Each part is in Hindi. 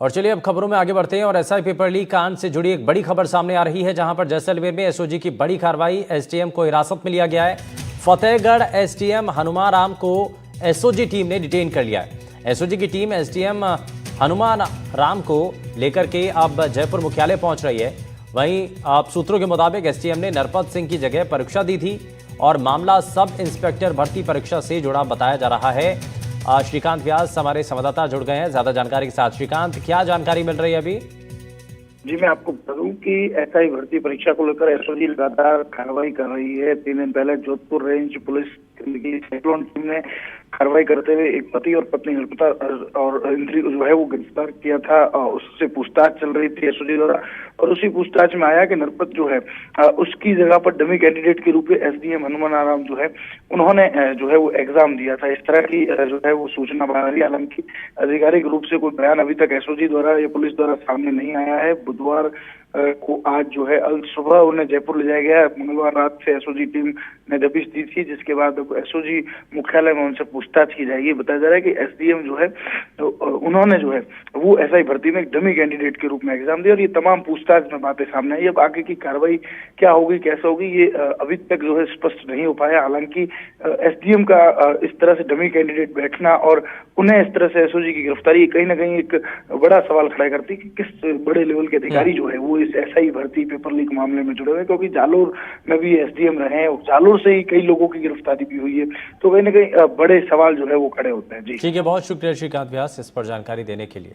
और चलिए अब खबरों में आगे बढ़ते हैं और एसआई पेपर लीक कांड से जुड़ी एक बड़ी खबर सामने आ रही है, जहां पर जैसलमेर में एसओजी की बड़ी कार्रवाई। एसडीएम को हिरासत में लिया गया है। फतेहगढ़ एसडीएम हनुमान राम को एसओजी टीम ने डिटेन कर लिया है। एसओजी की टीम एसडीएम हनुमान राम को लेकर के अब जयपुर मुख्यालय पहुंच रही है। वहीं आप सूत्रों के मुताबिक एसडीएम ने नरपत सिंह की जगह परीक्षा दी थी और मामला सब इंस्पेक्टर भर्ती परीक्षा से जुड़ा बताया जा रहा है। श्रीकांत व्यास हमारे संवाददाता जुड़ गए हैं ज्यादा जानकारी के साथ। श्रीकांत, क्या जानकारी मिल रही है अभी? जी, मैं आपको बता दूं कि एसआई भर्ती परीक्षा को लेकर एसओजी लगातार कार्रवाई कर रही है। 3 दिन पहले जोधपुर रेंज पुलिस की साइक्लोन टीम ने कार्रवाई करते हुए एक पति और पत्नी नरपत और इंद्री जो है वो गिरफ्तार किया था। उससे पूछताछ चल रही थी एसओजी द्वारा और उसी पूछताछ में आया कि नरपत जो है उसकी जगह पर डमी कैंडिडेट के रूप में एसडीएम हनुमान आराम जो है उन्होंने जो है वो एग्जाम दिया था। इस तरह की जो है वो सूचना बना रही है। हालांकि आधिकारिक रूप से कोई बयान अभी तक एसओजी द्वारा या पुलिस द्वारा सामने नहीं आया है। बुधवार को आज जो है अल सुबह उन्हें जयपुर ले जाया गया। मंगलवार रात से एसओजी टीम ने दबिश दी थी, जिसके बाद एसओजी मुख्यालय में उनसे पूछताछ की जाएगी। बताया जा रहा है कि एसडीएम जो है तो उन्होंने जो है वो एसआई भर्ती में एक डमी कैंडिडेट के रूप में एग्जाम दिया और ये तमाम पूछताछ में बातें सामने आई। अब आगे की कार्रवाई क्या होगी, कैसे होगी, ये अभी तक जो है स्पष्ट नहीं हो पाया। हालांकि एसडीएम का इस तरह से डमी कैंडिडेट बैठना और उन्हें इस तरह से एसओजी की गिरफ्तारी कहीं ना कहीं एक बड़ा सवाल खड़ा करती कि किस बड़े लेवल के अधिकारी जो है वो इस एसआई भर्ती पेपर लीक मामले में जुड़े हुए, क्योंकि जालोर में भी एसडीएम रहे हैं। जालोर से ही कई लोगों की गिरफ्तारी भी हुई है। तो कहीं ना कहीं बड़े सवाल जो है वो खड़े होते हैं। जी ठीक है, बहुत शुक्रिया श्रीकांत व्यास इस पर जानकारी देने के लिए।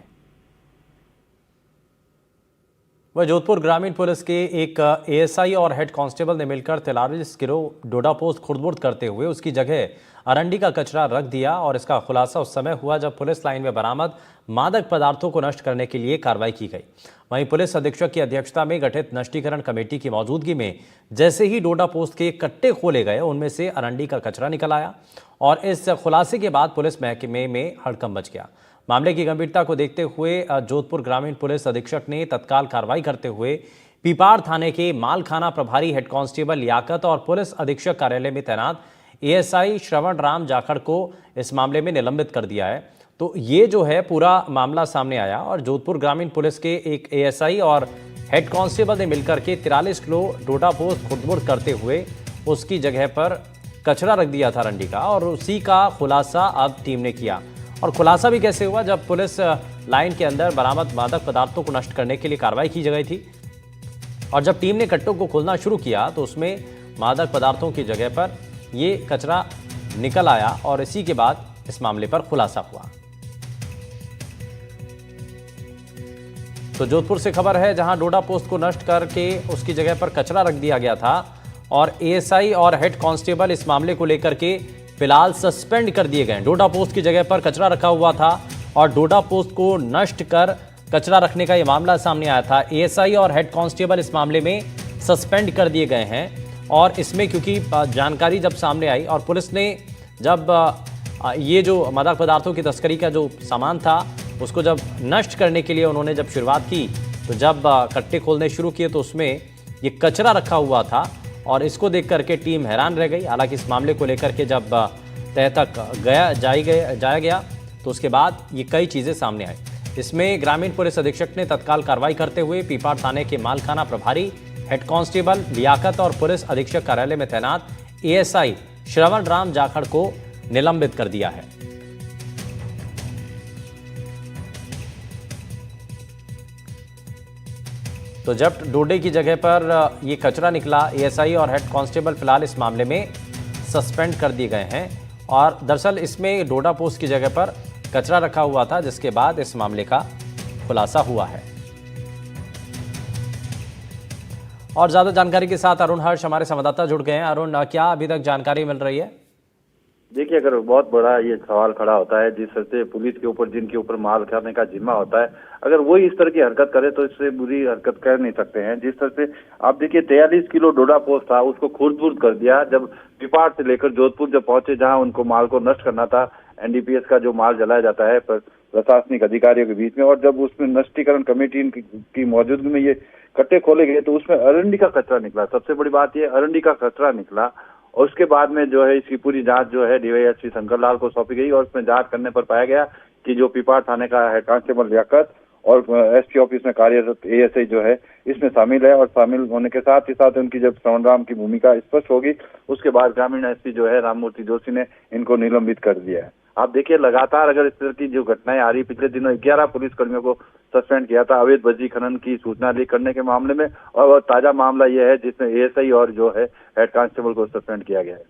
वह जोधपुर ग्रामीण पुलिस के एक एएसआई और हेड कांस्टेबल ने मिलकर 43 किलो डोडा पोस्ट खुर्द-बुर्द करते हुए उसकी जगह अरंडी का कचरा रख दिया और इसका खुलासा उस समय हुआ जब पुलिस लाइन में बरामद मादक पदार्थों को नष्ट करने के लिए कार्रवाई की गई। वहीं पुलिस अधीक्षक की अध्यक्षता में गठित नष्टीकरण कमेटी की मौजूदगी में जैसे ही डोडा पोस्ट के कट्टे खोले गए, उनमें से अरंडी का कचरा निकल आया और इस खुलासे के बाद पुलिस महकमे में हड़कंप मच गया। मामले की गंभीरता को देखते हुए जोधपुर ग्रामीण पुलिस अधीक्षक ने तत्काल कार्रवाई करते हुए पीपाड़ थाने के मालखाना प्रभारी हेड कांस्टेबल लियाकत और पुलिस अधीक्षक कार्यालय में तैनात एएसआई श्रवण राम जाखड़ को इस मामले में निलंबित कर दिया है। तो ये जो है पूरा मामला सामने आया और जोधपुर ग्रामीण पुलिस के एक एएसआई और हेड कांस्टेबल ने मिलकर के 43 किलो डोडा पोस्ट खुर्द-बुर्द करते हुए उसकी जगह पर कचरा रख दिया था रंडी का और उसी का खुलासा अब टीम ने किया। और खुलासा भी कैसे हुआ, जब पुलिस लाइन के अंदर बरामद मादक पदार्थों को नष्ट करने के लिए कार्रवाई की गई थी और जब टीम ने कट्टों को खोलना शुरू किया तो उसमें मादक पदार्थों की जगह पर ये कचरा निकल आया और इसी के बाद इस मामले पर खुलासा हुआ। तो जोधपुर से खबर है, जहां डोडा पोस्ट को नष्ट करके उसकी जगह पर कचरा रख दिया गया था और एएसआई और हेड कांस्टेबल इस मामले को लेकर के फिलहाल सस्पेंड कर दिए गए। डोडा पोस्ट की जगह पर कचरा रखा हुआ था और डोडा पोस्ट को नष्ट कर कचरा रखने का यह मामला सामने आया था। एएसआई और हेड कांस्टेबल इस मामले में सस्पेंड कर दिए गए हैं और इसमें क्योंकि जानकारी जब सामने आई और पुलिस ने जब ये जो मादक पदार्थों की तस्करी का जो सामान था उसको जब नष्ट करने के लिए उन्होंने जब शुरुआत की, तो जब कट्टे खोलने शुरू किए तो उसमें ये कचरा रखा हुआ था और इसको देख करके टीम हैरान रह गई। हालांकि इस मामले को लेकर के जब तह तक जाया गया तो उसके बाद ये कई चीज़ें सामने आई। इसमें ग्रामीण पुलिस अधीक्षक ने तत्काल कार्रवाई करते हुए पीपाड़ थाने के मालखाना प्रभारी हेड कांस्टेबल लियाकत और पुलिस अधीक्षक कार्यालय में तैनात एएसआई श्रवण राम जाखड़ को निलंबित कर दिया है। तो जब डोडे की जगह पर ये कचरा निकला, एएसआई और हेड कांस्टेबल फिलहाल इस मामले में सस्पेंड कर दिए गए हैं और दरअसल इसमें डोडा पोस्ट की जगह पर कचरा रखा हुआ था, जिसके बाद इस मामले का खुलासा हुआ है। और ज्यादा जानकारी के साथ अरुण हर्ष हमारे संवाददाता जुड़ गए हैं। अरुण, क्या अभी तक जानकारी मिल रही है? देखिए, अगर बहुत बड़ा ये सवाल खड़ा होता है, जिस तरह से पुलिस के ऊपर जिनके ऊपर माल खाने का जिम्मा होता है, अगर वही इस तरह की हरकत करे तो इससे बुरी हरकत कर नहीं सकते हैं। जिस तरह से आप देखिए 43 किलो डोडा पोस्ट था, उसको खुर्द-बुर्द कर दिया। जब पिपाड़ से लेकर जोधपुर जब पहुंचे, जहां उनको माल को नष्ट करना था, एनडीपीएस का जो माल जलाया जाता है प्रशासनिक अधिकारियों के बीच में, और जब उसमें नष्टीकरण कमेटी की मौजूदगी में ये कट्टे खोले गए तो उसमें अरंडी का कचरा निकला। सबसे बड़ी बात ये अरंडी का कचरा निकला और उसके बाद में जो है इसकी पूरी जांच जो है डीवाईएसपी शंकर लाल को सौंपी गई और उसमें जांच करने पर पाया गया कि जो पीपाड़ थाने का हेड कांस्टेबल लियाकत और एसपी ऑफिस में कार्यरत एएसआई जो है इसमें शामिल है। और शामिल होने के साथ ही साथ उनकी जब श्रवण राम की भूमिका स्पष्ट होगी उसके बाद ग्रामीण एसपी जो है राममूर्ति जोशी ने इनको निलंबित कर दिया है। आप देखिए लगातार अगर इस तरह की जो घटनाएं आ रही, पिछले दिनों 11 पुलिस कर्मियों को सस्पेंड किया था अवैध बजरी खनन की सूचना लीक करने के मामले में, और ताजा मामला यह है जिसमें एएसआई और जो है हेड कांस्टेबल को सस्पेंड किया गया है।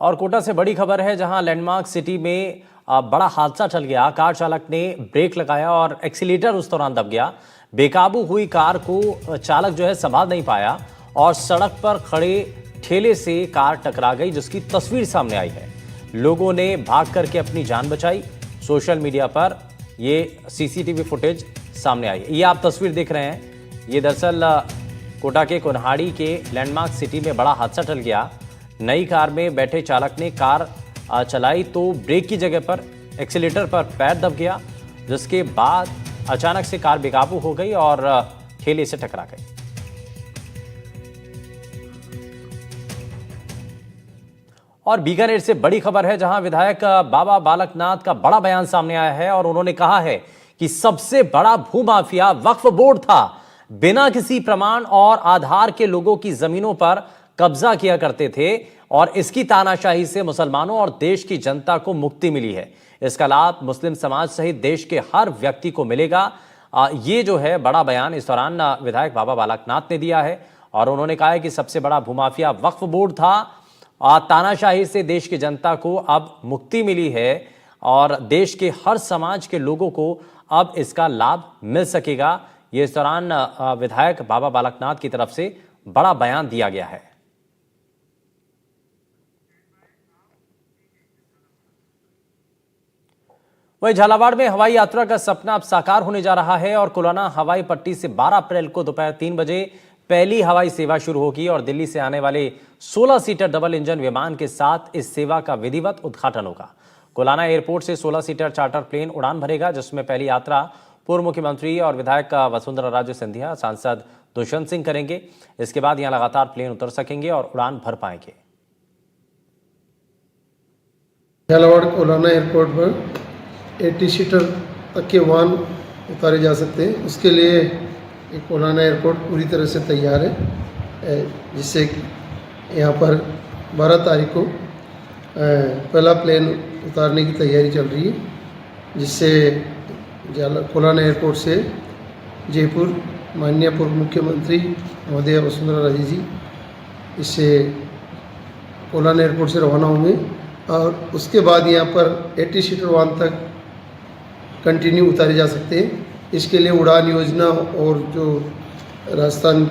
और कोटा से बड़ी खबर है, जहां लैंडमार्क सिटी में बड़ा हादसा टल गया। कार चालक ने ब्रेक लगाया और एक्सीलेटर उस दौरान दब गया। बेकाबू हुई कार को चालक जो है संभाल नहीं पाया और सड़क पर खड़े ठेले से कार टकरा गई, जिसकी तस्वीर सामने आई है। लोगों ने भाग करके अपनी जान बचाई। सोशल मीडिया पर ये सीसीटीवी फुटेज सामने आई है। ये आप तस्वीर देख रहे हैं, ये दरअसल कोटा के कोन्हाड़ी के लैंडमार्क सिटी में बड़ा हादसा टल गया। नई कार में बैठे चालक ने कार चलाई तो ब्रेक की जगह पर एक्सीलेटर पर पैर दब गया, जिसके बाद अचानक से कार बेकाबू हो गई और ठेले से टकरा गई। और बीकानेर से बड़ी खबर है, जहां विधायक बाबा बालकनाथ का बड़ा बयान सामने आया है और उन्होंने कहा है कि सबसे बड़ा भूमाफिया वक्फ बोर्ड था। बिना किसी प्रमाण और आधार के लोगों की जमीनों पर कब्जा किया करते थे और इसकी तानाशाही से मुसलमानों और देश की जनता को मुक्ति मिली है। इसका लाभ मुस्लिम समाज सहित देश के हर व्यक्ति को मिलेगा। ये जो है बड़ा बयान इस दौरान विधायक बाबा बालकनाथ ने दिया है और उन्होंने कहा है कि सबसे बड़ा भूमाफिया वक्फ बोर्ड था। तानाशाही से देश की जनता को अब मुक्ति मिली है और देश के हर समाज के लोगों को अब इसका लाभ मिल सकेगा। ये इस दौरान विधायक बाबा बालकनाथ की तरफ से बड़ा बयान दिया गया है। वहीं झालावाड़ में हवाई यात्रा का सपना अब साकार होने जा रहा है और कुलाना हवाई पट्टी से 12 अप्रैल को दोपहर 3 बजे पहली हवाई सेवा शुरू होगी और दिल्ली से आने वाले 16 सीटर डबल इंजन विमान के साथ इस सेवा का विधिवत उद्घाटन होगा। कुलाना एयरपोर्ट से 16 सीटर चार्टर प्लेन उड़ान भरेगा, जिसमें पहली यात्रा पूर्व मुख्यमंत्री और विधायक वसुंधरा राजे सिंधिया, सांसद दुष्यंत सिंह करेंगे। इसके बाद यहां लगातार प्लेन उतर सकेंगे और उड़ान भर पाएंगे। झालावाड़ कोलाना एयरपोर्ट पर 80 सीटर तक के वाहन उतारे जा सकते हैं। उसके लिए कोलाना एयरपोर्ट पूरी तरह से तैयार है, जिससे यहाँ पर 12 तारीख को पहला प्लेन उतारने की तैयारी चल रही है, जिससे कोलाना एयरपोर्ट से जयपुर माननीय पूर्व मुख्यमंत्री महोदय वसुंधरा राजे जी इससे कोलाना एयरपोर्ट से रवाना होंगे और उसके बाद यहाँ पर 80 सीटर वाहन तक कंटिन्यू उतारे जा सकते हैं। इसके लिए उड़ान योजना और जो राजस्थान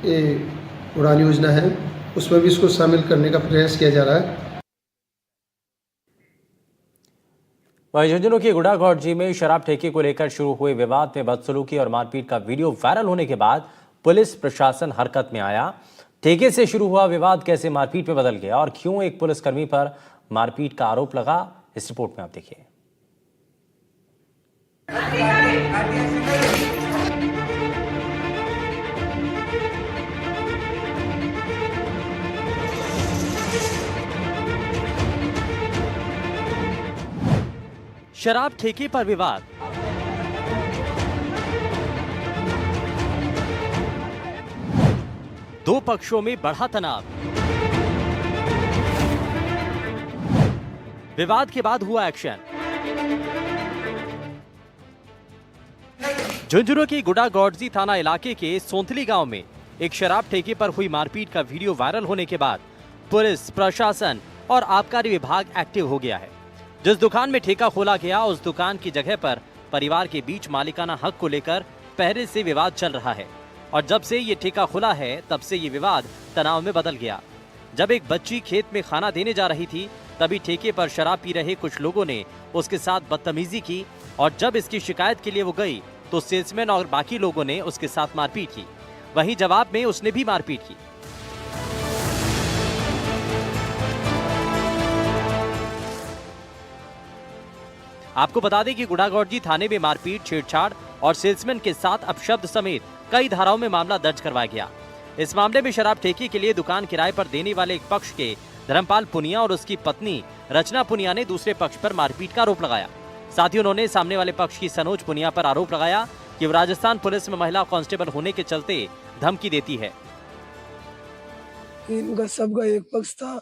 के उड़ान योजना है उसमें भी इसको शामिल करने का प्रयास किया जा रहा है। वहीं झुंझुनू की गुड़ागौड़जी में शराब ठेके को लेकर शुरू हुए विवाद में बदसलूकी और मारपीट का वीडियो वायरल होने के बाद पुलिस प्रशासन हरकत में आया। ठेके से शुरू हुआ विवाद कैसे मारपीट में बदल गया और क्यों एक पुलिसकर्मी पर मारपीट का आरोप लगा, इस रिपोर्ट में आप देखिए। शराब ठेके पर विवाद। दो पक्षों में बढ़ा तनाव। विवाद के बाद हुआ एक्शन। झुंझुनू की गुड़ागौड़जी थाना इलाके के सोंथली गांव में एक शराब ठेके पर हुई मारपीट का वीडियो वायरल होने के बाद पुलिस प्रशासन और आबकारी विभाग एक्टिव हो गया है। जिस दुकान में ठेका खोला गया उस दुकान की जगह पर परिवार के बीच मालिकाना हक को लेकर पहले से विवाद चल रहा है और जब से ये ठेका खुला है तब से ये विवाद तनाव में बदल गया। जब एक बच्ची खेत में खाना देने जा रही थी तभी ठेके पर शराब पी रहे कुछ लोगों ने उसके साथ बदतमीजी की और जब इसकी शिकायत के लिए वो गई तो सेल्समैन और बाकी लोगों ने उसके साथ मारपीट की। वहीं जवाब में उसने भी मारपीट की। आपको बता दें कि गुड़ागौड़जी थाने में मारपीट, छेड़छाड़ और सेल्समैन के साथ अपशब्द समेत कई धाराओं में मामला दर्ज करवाया गया। इस मामले में शराब ठेके के लिए दुकान किराए पर देने वाले एक पक्ष के धर्मपाल पुनिया और उसकी पत्नी रचना पुनिया ने दूसरे पक्ष पर मारपीट का आरोप लगाया। साथ ही उन्होंने सामने वाले पक्ष की सनोज पुनिया पर आरोप लगाया कि वो राजस्थान पुलिस में महिला कांस्टेबल होने के चलते धमकी देती है। इनका सबका एक पक्ष था,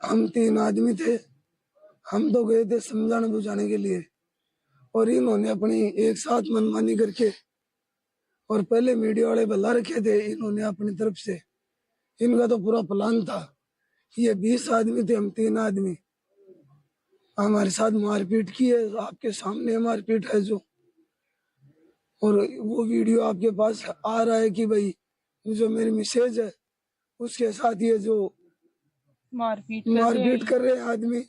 हम 3 आदमी थे, हम तो गए थे समझाने बुझाने के लिए और इन्होंने अपनी एक साथ मनमानी करके और पहले मीडिया वाले बुला रखे थे इन्होंने अपनी तरफ से। इनका तो पूरा प्लान था। ये 20 आदमी थे, हम 3 आदमी, हमारे साथ मारपीट की है, आपके सामने मारपीट है जो, और वो वीडियो आपके पास आ रहा है कि भाई जो मेरी मिसेज है उसके साथ ये जो मारपीट कर रहे हैं आदमी,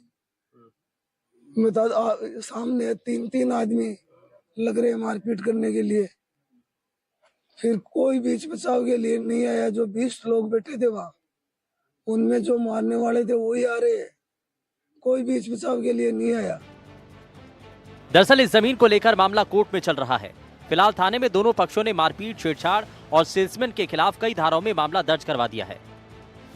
सामने 3 आदमी लग रहे हैं मारपीट करने के लिए। फिर कोई बीच बचाव के लिए नहीं आया। जो 20 लोग बैठे थे वहां, उनमें जो मारने वाले थे वही आ रहे हैं, कोई बीच बचाव के लिए नहीं आया। दरअसल इस जमीन को लेकर मामला कोर्ट में चल रहा है। फिलहाल थाने में दोनों पक्षों ने मारपीट, छेड़छाड़ और सेल्समैन के खिलाफ कई धाराओं में मामला दर्ज करवा दिया है।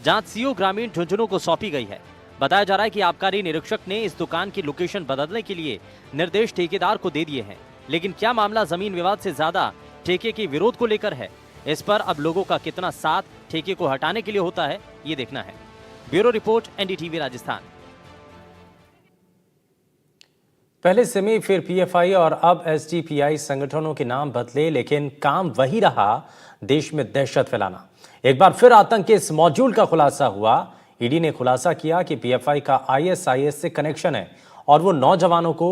जांच सीओ ग्रामीण झुंझुनू को सौंपी गई है। बताया जा रहा है कि आबकारी निरीक्षक ने इस दुकान की लोकेशन बदलने के लिए निर्देश ठेकेदार को दे दिए हैं, लेकिन क्या मामला जमीन विवाद से ज्यादा ठेके के विरोध को लेकर है? इस पर अब लोगों का कितना साथ ठेके को हटाने के लिए होता है, ये देखना है। Bureau report, NDTV Rajasthan. पहले सिमी, फिर पीएफआई और अब एसडीपीआई संगठनों के नाम बदले, लेकिन काम वही रहा, देश में दहशत फैलाना। एक बार फिर आतंक के इस मॉड्यूल का खुलासा हुआ। ईडी ने खुलासा किया कि पीएफआई का आईएसआईएस से कनेक्शन है और वो नौजवानों को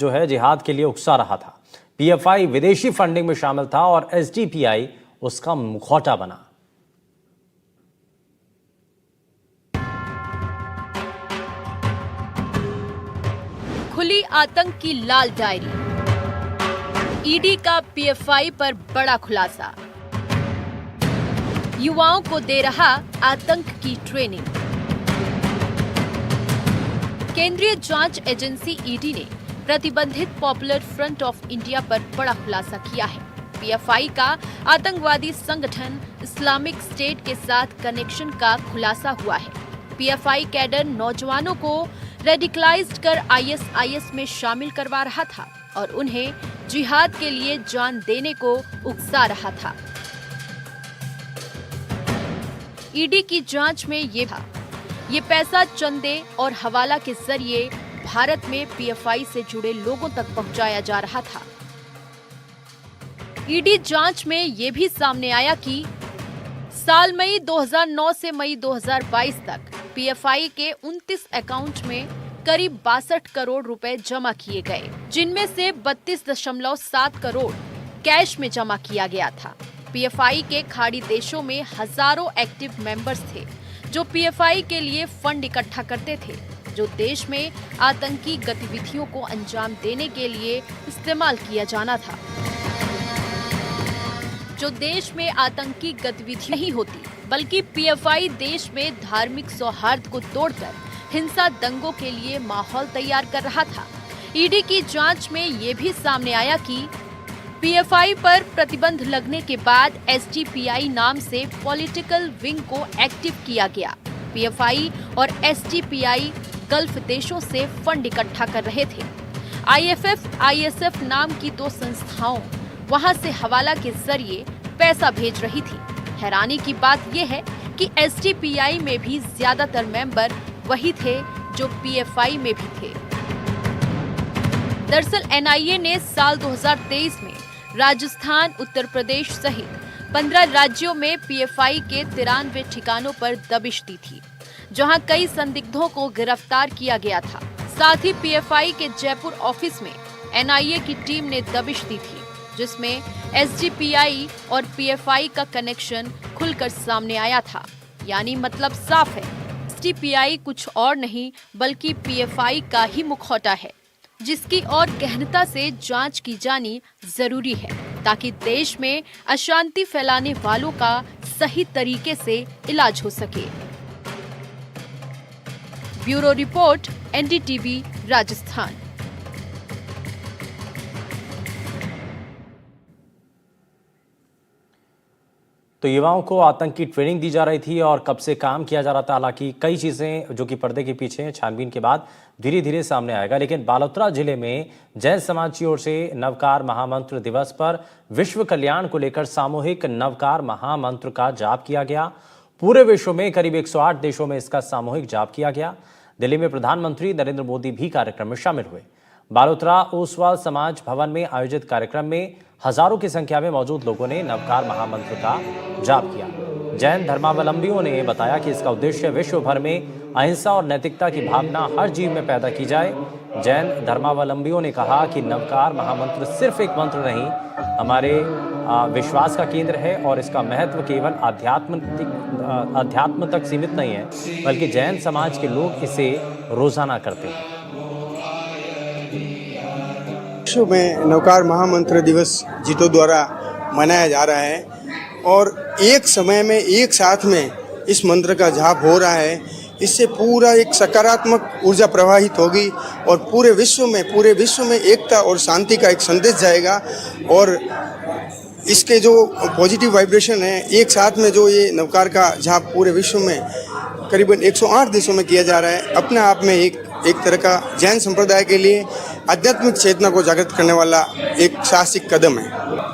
जो है जिहाद के लिए उकसा रहा था। पीएफआई विदेशी फंडिंग में शामिल था और एसडीपीआई उसका मुखौटा बना। खुली आतंक की लाल डायरी। ईडी का पीएफआई पर बड़ा खुलासा। युवाओं को दे रहा आतंक की ट्रेनिंग। केंद्रीय जांच एजेंसी ईडी ने प्रतिबंधित पॉपुलर फ्रंट ऑफ इंडिया पर बड़ा खुलासा किया है। पीएफआई का आतंकवादी संगठन इस्लामिक स्टेट के साथ कनेक्शन का खुलासा हुआ है। पीएफआई कैडर नौजवानों को रेडिकलाइज्ड कर आईएसआईएस में शामिल करवा रहा था और उन्हें जिहाद के लिए जान देने को उकसा रहा था। ईडी की जांच में ये पैसा चंदे और हवाला के जरिए भारत में पीएफआई से जुड़े लोगों तक पहुंचाया जा रहा था। ईडी जांच में ये भी सामने आया कि साल मई 2009 से मई 2022 तक पीएफआई के 29 अकाउंट में करीब 62 करोड़ रुपए जमा किए गए, जिनमें से 32.7 करोड़ कैश में जमा किया गया था। पीएफआई के खाड़ी देशों में हजारों एक्टिव मेंबर्स थे जो पीएफआई के लिए फंड इकट्ठा करते थे, जो देश में आतंकी गतिविधियों को अंजाम देने के लिए इस्तेमाल किया जाना था। जो देश में आतंकी गतिविधि नहीं होती, बल्कि पीएफआई देश में धार्मिक सौहार्द को तोड़कर हिंसा दंगों के लिए माहौल तैयार कर रहा था। ईडी की जांच में ये भी सामने आया कि पीएफआई पर प्रतिबंध लगने के बाद एसडीपीआई नाम से पॉलिटिकल विंग को एक्टिव किया गया। पीएफआई और एसडीपीआई गल्फ देशों से फंड इकट्ठा कर रहे थे। आईएफएफ, आईएसएफ नाम की 2 संस्थाओं वहां से हवाला के जरिए पैसा भेज रही थी। हैरानी की बात यह है कि एसडीपीआई में भी ज्यादातर मेंबर वही थे जो पीएफआई में भी थे। दरअसल एनआईए ने साल 2023 में राजस्थान, उत्तर प्रदेश सहित 15 राज्यों में पीएफआई के 93 ठिकानों पर दबिश दी थी, जहां कई संदिग्धों को गिरफ्तार किया गया था। साथ ही पीएफआई के जयपुर ऑफिस में एनआईए की टीम ने दबिश दी थी, जिसमें एसडीपीआई और पीएफआई का कनेक्शन खुलकर सामने आया था। यानी मतलब साफ है, एसडीपीआई कुछ और नहीं बल्कि पीएफआई का ही मुखौटा है, जिसकी और गहनता से जांच की जानी जरूरी है, ताकि देश में अशांति फैलाने वालों का सही तरीके से इलाज हो सके। Bureau report, NDTV Rajasthan. तो तो युवाओं को आतंक की ट्रेनिंग दी जा रही थी और कब से काम किया जा रहा था। हालांकि कई चीज़ें जो कि पर्दे के पीछे हैं, छानबीन के बाद धीरे धीरे सामने आएगा। लेकिन बालोतरा जिले में जैन समाज की ओर से नवकार महामंत्र दिवस पर विश्व कल्याण को लेकर सामूहिक नवकार महामंत्र का जाप किया गया। पूरे विश्व में करीब 108 देशों में इसका सामूहिक जाप किया गया। दिल्ली में प्रधानमंत्री नरेंद्र मोदी भी कार्यक्रम में शामिल हुए। बालोतरा ओसवाल समाज भवन में आयोजित कार्यक्रम में हजारों की संख्या में मौजूद लोगों ने नवकार महामंत्र का जाप किया। जैन धर्मावलंबियों ने बताया कि इसका उद्देश्य विश्व भर में अहिंसा और नैतिकता की भावना हर जीव में पैदा की जाए। जैन धर्मावलंबियों ने कहा कि नवकार महामंत्र सिर्फ एक मंत्र नहीं, हमारे विश्वास का केंद्र है और इसका महत्व केवल अध्यात्म तक सीमित नहीं है, बल्कि जैन समाज के लोग इसे रोजाना करते हैं। विश्व में नवकार महामंत्र दिवस जीतो द्वारा मनाया जा रहा है और एक समय में एक साथ में इस मंत्र का जाप हो रहा है। इससे पूरा एक सकारात्मक ऊर्जा प्रवाहित होगी और पूरे विश्व में एकता और शांति का एक संदेश जाएगा। और इसके जो पॉजिटिव वाइब्रेशन है, एक साथ में जो ये नवकार का जाप पूरे विश्व में करीबन 108 देशों में किया जा रहा है, अपने आप में एक तरह का जैन संप्रदाय के लिए आध्यात्मिक चेतना को जागृत करने वाला एक साहसिक कदम है।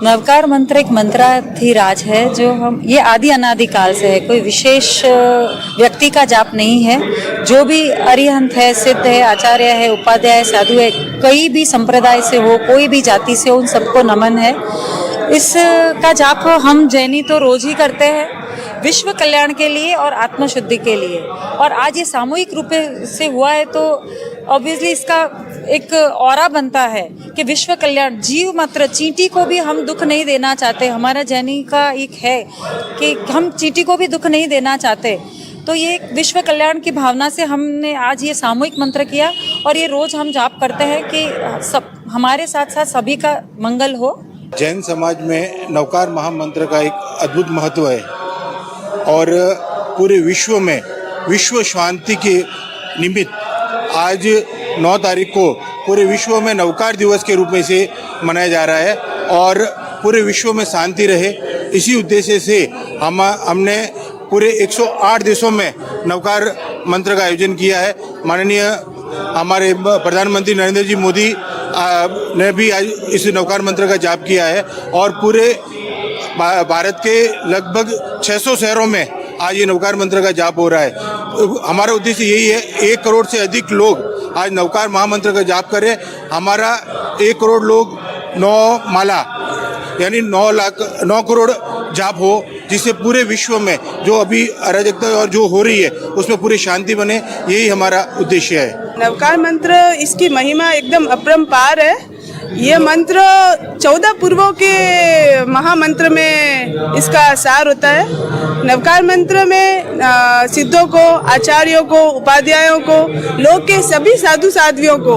नवकार मंत्र एक मंत्राधिराज है जो ये आदि अनादिकाल से है, कोई विशेष व्यक्ति का जाप नहीं है। जो भी अरिहंत है, सिद्ध है, आचार्य है, उपाध्याय है, साधु है, कई भी संप्रदाय से हो, कोई भी जाति से हो, उन सबको नमन है। इसका जाप हम जैनी तो रोज ही करते हैं, विश्व कल्याण के लिए और आत्मशुद्धि के लिए। और आज ये सामूहिक रूप से हुआ है तो ऑब्वियसली इसका एक ऑरा बनता है कि विश्व कल्याण, जीव मात्र चींटी को भी हम दुख नहीं देना चाहते। हमारा जैनी का एक है कि हम चींटी को भी दुख नहीं देना चाहते। तो ये विश्व कल्याण की भावना से हमने आज ये सामूहिक मंत्र किया और ये रोज हम जाप करते हैं कि सब हमारे साथ साथ सभी का मंगल हो। जैन समाज में नवकार महामंत्र का एक अद्भुत महत्व है और पूरे विश्व में विश्व शांति के निमित्त आज 9 तारीख को पूरे विश्व में नवकार दिवस के रूप में इसे मनाया जा रहा है और पूरे विश्व में शांति रहे, इसी उद्देश्य से हमने पूरे 108 देशों में नवकार मंत्र का आयोजन किया है। माननीय हमारे प्रधानमंत्री नरेंद्र जी मोदी ने भी आज इस नवकार मंत्र का जाप किया है और पूरे भारत के लगभग 600 शहरों में आज ये नवकार मंत्र का जाप हो रहा है। हमारा उद्देश्य यही है, 1 करोड़ से अधिक लोग आज नवकार महामंत्र का जाप करें। हमारा 1 करोड़ लोग 9 माला यानी 9 करोड़ जाप हो, जिससे पूरे विश्व में जो अभी अराजकता और जो हो रही है उसमें पूरी शांति बने, यही हमारा उद्देश्य है। नवकार मंत्र इसकी महिमा एकदम अपरंपार है। ये मंत्र 14 पूर्वों के महामंत्र में इसका सार होता है। नवकार मंत्र में सिद्धों को, आचार्यों को, उपाध्यायों को, लोक के सभी साधु साध्वियों को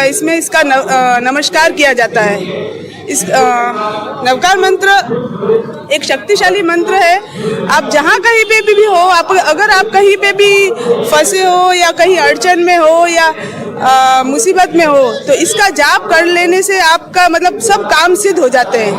इसमें इसका नमस्कार किया जाता है। इस नवकार मंत्र एक शक्तिशाली मंत्र है। आप जहाँ कहीं पे भी हो, अगर आप कहीं पे भी फंसे हो या कहीं अड़चन में हो या मुसीबत में हो, तो इसका जाप कर लेने से आपका मतलब सब काम सिद्ध हो जाते हैं।